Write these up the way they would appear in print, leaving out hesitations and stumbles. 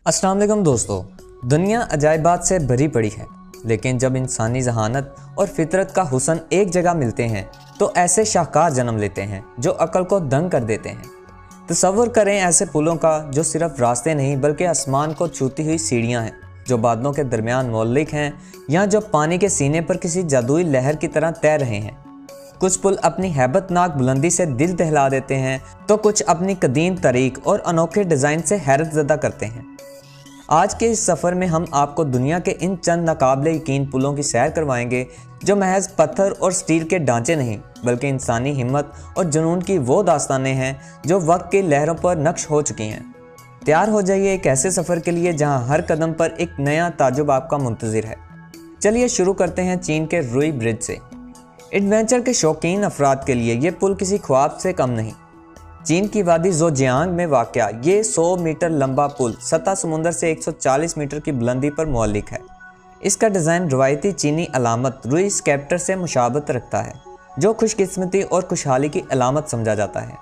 अस्सलाम वालेकुम दोस्तों, दुनिया अजायबात से भरी पड़ी है, लेकिन जब इंसानी जहानत और फितरत का हुस्न एक जगह मिलते हैं तो ऐसे शाहकार जन्म लेते हैं जो अक्ल को दंग कर देते हैं। तसव्वुर करें ऐसे पुलों का जो सिर्फ रास्ते नहीं बल्कि आसमान को छूती हुई सीढ़ियां हैं, जो बादलों के दरमियान मौलिक हैं या जो पानी के सीने पर किसी जादुई लहर की तरह तैर रहे हैं। कुछ पुल अपनी हैबतनाक बुलंदी से दिल दहला देते हैं तो कुछ अपनी कदीम तारीख और अनोखे डिज़ाइन से हैरत ज़दा करते हैं। आज के इस सफ़र में हम आपको दुनिया के इन चंद नाकाबिले यकीन पुलों की सैर करवाएंगे जो महज पत्थर और स्टील के ढांचे नहीं बल्कि इंसानी हिम्मत और जुनून की वो दास्तानें हैं जो वक्त की लहरों पर नक्श हो चुकी हैं। तैयार हो जाइए एक ऐसे सफ़र के लिए जहां हर कदम पर एक नया ताजुब आपका मुंतज़िर है। चलिए शुरू करते हैं चीन के रुई ब्रिज से। एडवेंचर के शौकीन अफराद के लिए ये पुल किसी ख्वाब से कम नहीं। चीन की वादी ज़ोजियांग में वाक़या ये 100 मीटर लंबा पुल सतह समुंदर से 140 मीटर की बुलंदी पर मौलिक है। इसका डिज़ाइन रवायती चीनी अलामत रुई स्कैप्टर से मुशाबत रखता है, जो खुशकिस्मती और खुशहाली की अलामत समझा जाता है।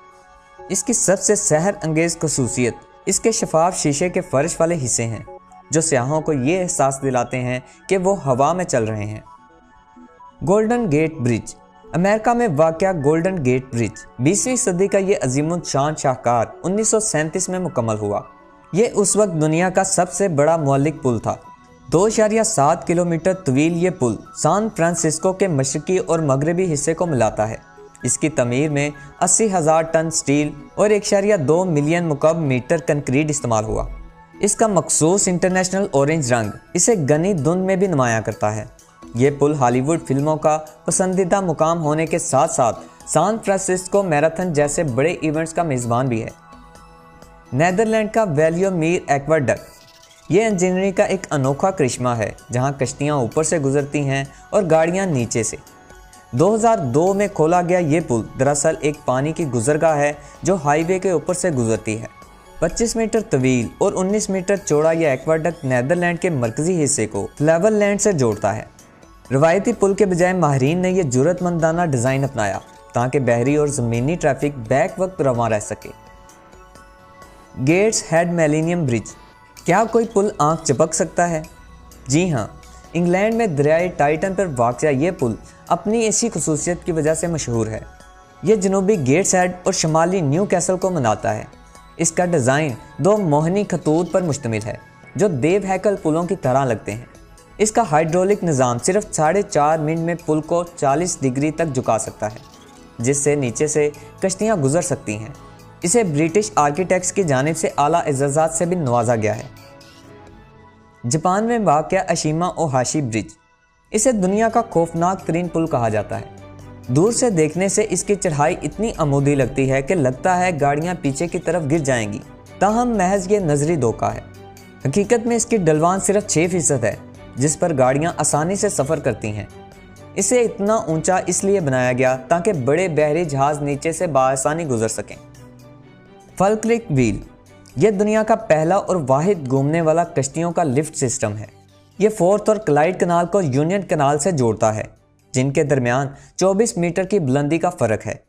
इसकी सबसे सहर अंगेज़ खसूसियत इसके शफाफ शीशे के फ़र्श वाले हिस्से हैं, जो सयाहों को ये एहसास दिलाते हैं कि वो हवा में चल रहे हैं। Golden gate bridge. अमेरिका में वाक़या गोल्डन गेट ब्रिज 20वीं सदी का ये अजीमुद्शान शाहकार 1937 में मुकम्मल हुआ। ये उस वक्त दुनिया का सबसे बड़ा मौलिक पुल था। 2.7 किलोमीटर तवील ये पुल सैन फ्रांसिस्को के मशरकी और मगरबी हिस्से को मिलाता है। इसकी तमीर में 80,000 टन स्टील और 1.2 मिलियन मुकब मीटर कंक्रीट इस्तेमाल हुआ। इसका मखसूस इंटरनेशनल ऑरेंज रंग इसे गनी धुंध में भी नुमाया करता है। ये पुल हॉलीवुड फिल्मों का पसंदीदा मुकाम होने के साथ साथ सैन फ्रांसिस्को मैराथन जैसे बड़े इवेंट्स का मेज़बान भी है। नीदरलैंड का वैल्योमीर एक्वाडक्ट ये इंजीनियरिंग का एक अनोखा करिश्मा है, जहां कश्तियां ऊपर से गुजरती हैं और गाड़ियां नीचे से। 2002 में खोला गया ये पुल दरअसल एक पानी की गुजरगाह है जो हाईवे के ऊपर से गुजरती है। 25 मीटर तवील और 19 मीटर चौड़ा यह एक्वाडक्ट नीदरलैंड के मरकजी हिस्से को फ्लेवरलैंड से जोड़ता है। रवायती पुल के बजाय माहिरीन ने यह जुर्रतमंदाना डिज़ाइन अपनाया ताकि बहरी और ज़मीनी ट्रैफिक बैक वक्त रवां रह सके। Gateshead Millennium Bridge. क्या कोई पुल आंख झपक सकता है? जी हाँ, इंग्लैंड में दरियाए टाइटन पर वाक़या ये पुल अपनी ऐसी खसूसियत की वजह से मशहूर है। यह जनूबी गेट्स हेड और शुमाली न्यू कैसल को मनाता है। इसका डिज़ाइन 2 मोहनी खतूत पर मुश्तमिल है जो देव हैकल पुलों की तरह लगते हैं। इसका हाइड्रोलिक निज़ाम सिर्फ 4.5 मिनट में पुल को 40 डिग्री तक झुका सकता है, जिससे नीचे से कश्तियाँ गुजर सकती हैं। इसे ब्रिटिश आर्किटेक्ट्स की जानिब से आला एजाज़ात से भी नवाजा गया है। जापान में वाक़या अशिमा ओहाशी ब्रिज। इसे दुनिया का खौफनाक तरीन पुल कहा जाता है। दूर से देखने से इसकी चढ़ाई इतनी अमूदी लगती है कि लगता है गाड़ियाँ पीछे की तरफ गिर जाएंगी, ताहम महज ये नजरी धोखा है। हकीकत में इसकी ढलवान सिर्फ 6% है, जिस पर गाड़ियां आसानी से सफ़र करती हैं। इसे इतना ऊंचा इसलिए बनाया गया ताकि बड़े बहरी जहाज़ नीचे से बआसानी गुजर सकें। फल्क्रिक व्हील यह दुनिया का पहला और वाहिद घूमने वाला कश्तियों का लिफ्ट सिस्टम है। यह फोर्थ और क्लाइड कनाल को यूनियन कनाल से जोड़ता है, जिनके दरमियान 24 मीटर की बुलंदी का फ़र्क है।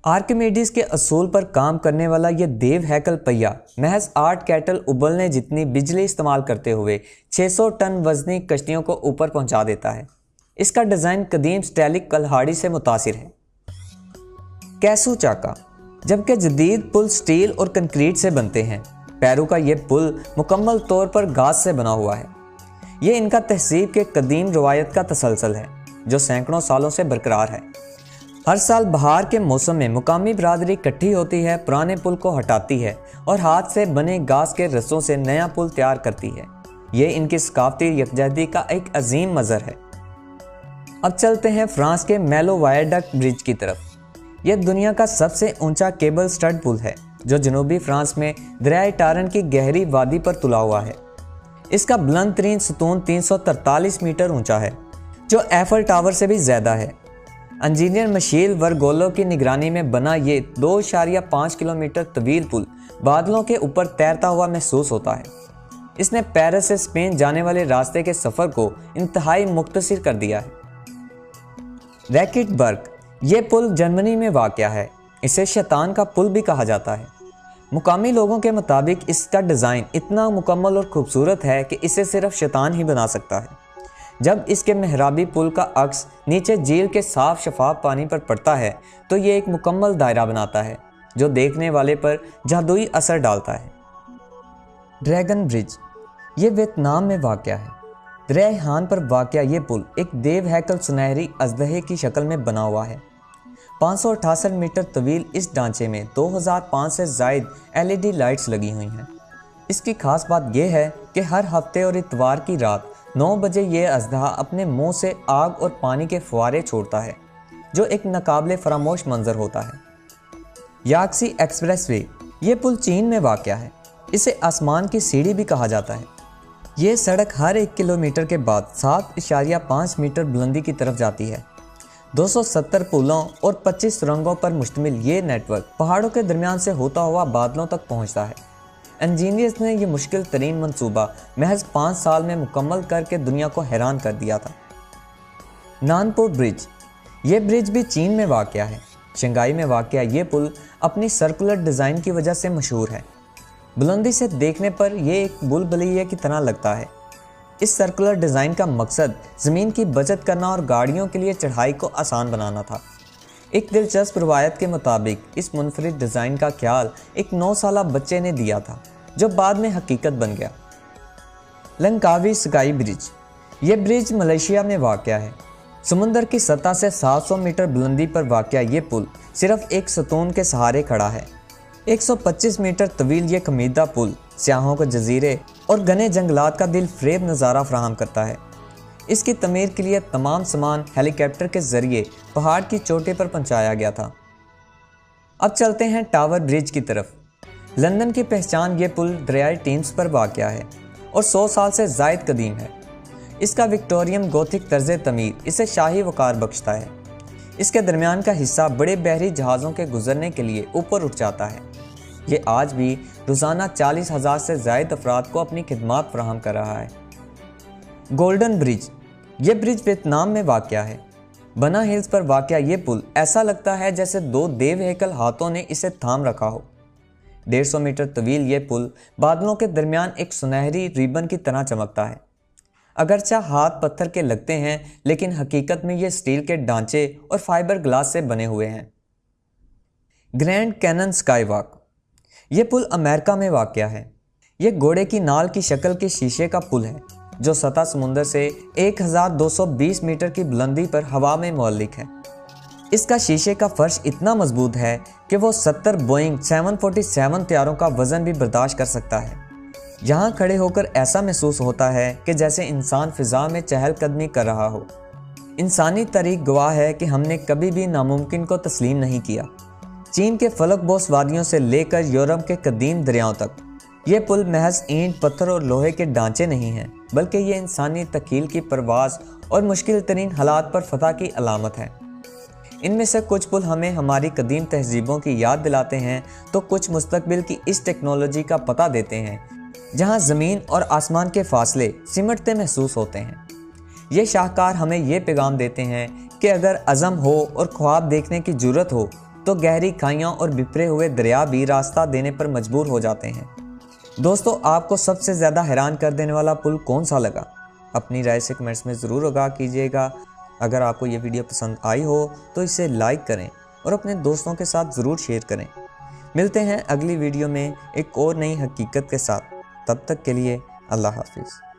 आर्किमिडीज़ के असूल पर काम करने वाला यह देव हैकल पहिया महज 8 कैटल उबलने जितनी बिजली इस्तेमाल करते हुए 600 टन वजनी कश्तियों को ऊपर पहुंचा देता है। इसका डिज़ाइन कदीम स्टैलिक कल्हाड़ी से मुतासिर है। कैसू चाका। जबकि जदीद पुल स्टील और कंक्रीट से बनते हैं, पेरू का यह पुल मुकम्मल तौर पर गाज से बना हुआ है। ये इनका तहसीब के कदीम रवायत का तसलसल है जो सैकड़ों सालों से बरकरार है। हर साल बहार के मौसम में मुकामी बरादरी इकट्ठी होती है, पुराने पुल को हटाती है और हाथ से बने घास के रस्सों से नया पुल तैयार करती है। ये इनकी सकाफती यकजहती का एक अजीम मज़हर है। अब चलते हैं फ्रांस के मेलो वायडक्ट ब्रिज की तरफ। यह दुनिया का सबसे ऊंचा केबल स्टड पुल है जो जनूबी फ्रांस में दरियाए टारन की गहरी वादी पर तुला हुआ है। इसका बुलंद तरीन सतून 343 मीटर ऊंचा है, जो एफल टावर से भी ज़्यादा है। इंजीनियर मशील वर्गोलो की निगरानी में बना ये 2.5 किलोमीटर तवील पुल बादलों के ऊपर तैरता हुआ महसूस होता है। इसने पेरिस से स्पेन जाने वाले रास्ते के सफ़र को इंतहाई मुख्तसर कर दिया है। रैकेटबर्ग ये पुल जर्मनी में वाक़या है। इसे शैतान का पुल भी कहा जाता है। मुकामी लोगों के मुताबिक इसका डिज़ाइन इतना मुकम्मल और खूबसूरत है कि इसे सिर्फ शैतान ही बना सकता है। जब इसके मेहराबी पुल का अक्स नीचे झील के साफ शफाफ पानी पर पड़ता है तो ये एक मुकम्मल दायरा बनाता है जो देखने वाले पर जादुई असर डालता है। ड्रैगन ब्रिज ये वियतनाम में वाक़या है। दरिया हान पर वाक़या ये पुल एक देव हैकल सुनहरी अजदहे की शक्ल में बना हुआ है। 568 मीटर तवील इस ढांचे में 2005 से ज़ायद LED लाइट्स लगी हुई हैं। इसकी खास बात यह है कि हर हफ्ते और इतवार की रात 9 बजे ये अजदहा अपने मुंह से आग और पानी के फुवारे छोड़ता है, जो एक नाकाबिले फरामोश मंजर होता है। याक्सी एक्सप्रेसवे ये पुल चीन में वाक़या है। इसे आसमान की सीढ़ी भी कहा जाता है। ये सड़क हर 1 किलोमीटर के बाद 7.5 मीटर बुलंदी की तरफ जाती है। 270 पुलों और 25 सुरंगों पर मुश्तमिल ये नेटवर्क पहाड़ों के दरमियान से होता हुआ बादलों तक पहुंचता है। इंजीनियर्स ने यह मुश्किल तरीन मंसूबा महज 5 साल में मुकम्मल करके दुनिया को हैरान कर दिया था। नानपुर ब्रिज ये ब्रिज भी चीन में वाक़या है। शंघाई में वाक़या ये पुल अपनी सर्कुलर डिज़ाइन की वजह से मशहूर है। बुलंदी से देखने पर यह एक बुलबुलैया की तरह लगता है। इस सर्कुलर डिज़ाइन का मकसद ज़मीन की बचत करना और गाड़ियों के लिए चढ़ाई को आसान बनाना था। एक दिलचस्प रवायत के मुताबिक इस मुनफरिद डिज़ाइन का ख्याल एक 9 साला बच्चे ने दिया था, जो बाद में हकीकत बन गया। लंकावी स्काई ब्रिज ये ब्रिज मलेशिया में वाक़या है। समुंदर की सतह से 700 मीटर बुलंदी पर वाक़या ये पुल सिर्फ एक सतून के सहारे खड़ा है। 125 मीटर तवील ये कमीदा पुल सियाहों को जजीरे और घने जंगलात का दिल फ्रेब नज़ारा फराहम करता है। इसकी तमीर के लिए तमाम सामान हेलीकॉप्टर के ज़रिए पहाड़ की चोटी पर पहुंचाया गया था। अब चलते हैं टावर ब्रिज की तरफ। लंदन की पहचान ये पुल दरियाई टीम्स पर वाक़या है और 100 साल से ज़ायद कदीम है। इसका विक्टोरियन गोथिक तर्ज तमीर इसे शाही वक़ार बख्शता है। इसके दरमियान का हिस्सा बड़े बहरी जहाज़ों के गुजरने के लिए ऊपर उठ जाता है। ये आज भी रोज़ाना 40,000 से ज़ायद अफराद को अपनी खिदमात फराहम कर रहा है। गोल्डन ब्रिज ये ब्रिज वियतनाम में वाक़या है। बना हिल्स पर वाक़या ये पुल ऐसा लगता है जैसे 2 देव हैकल हाथों ने इसे थाम रखा हो। 150 मीटर तवील ये पुल बादलों के दरमियान एक सुनहरी रिबन की तरह चमकता है। अगरचा हाथ पत्थर के लगते हैं, लेकिन हकीकत में ये स्टील के ढांचे और फाइबर ग्लास से बने हुए हैं। ग्रैंड कैनन स्काई वॉक ये पुल अमेरिका में वाक़या है। ये घोड़े की नाल की शक्ल के शीशे का पुल है जो सतह समुंदर से 1220 मीटर की बुलंदी पर हवा में मुअल्लिक है। इसका शीशे का फर्श इतना मजबूत है कि वो 70 बोइंग 747 तैयारों का वज़न भी बर्दाश्त कर सकता है। यहाँ खड़े होकर ऐसा महसूस होता है कि जैसे इंसान फ़िज़ा में चहलकदमी कर रहा हो। इंसानी तारीख गवाह है कि हमने कभी भी नामुमकिन को तस्लीम नहीं किया। चीन के फलकबोस वादियों से लेकर यूरोप के कदीम दरियाओं तक ये पुल महज ईंट, पत्थर और लोहे के ढांचे नहीं हैं, बल्कि ये इंसानी तकील की परवाज़ और मुश्किल तरीन हालात पर फतह की अलामत है। इनमें से कुछ पुल हमें हमारी कदीम तहजीबों की याद दिलाते हैं, तो कुछ मुस्तकबिल की इस टेक्नोलॉजी का पता देते हैं जहां ज़मीन और आसमान के फासले सिमटते महसूस होते हैं। ये शाहकार हमें ये पैगाम देते हैं कि अगर अज़म हो और ख्वाब देखने की जुर्रत हो तो गहरी खाइयाँ और बिखरे हुए दरिया भी रास्ता देने पर मजबूर हो जाते हैं। दोस्तों, आपको सबसे ज़्यादा हैरान कर देने वाला पुल कौन सा लगा? अपनी राय से कमेंट्स में ज़रूर आगाह कीजिएगा। अगर आपको ये वीडियो पसंद आई हो तो इसे लाइक करें और अपने दोस्तों के साथ ज़रूर शेयर करें। मिलते हैं अगली वीडियो में एक और नई हकीकत के साथ। तब तक के लिए अल्लाह हाफिज़।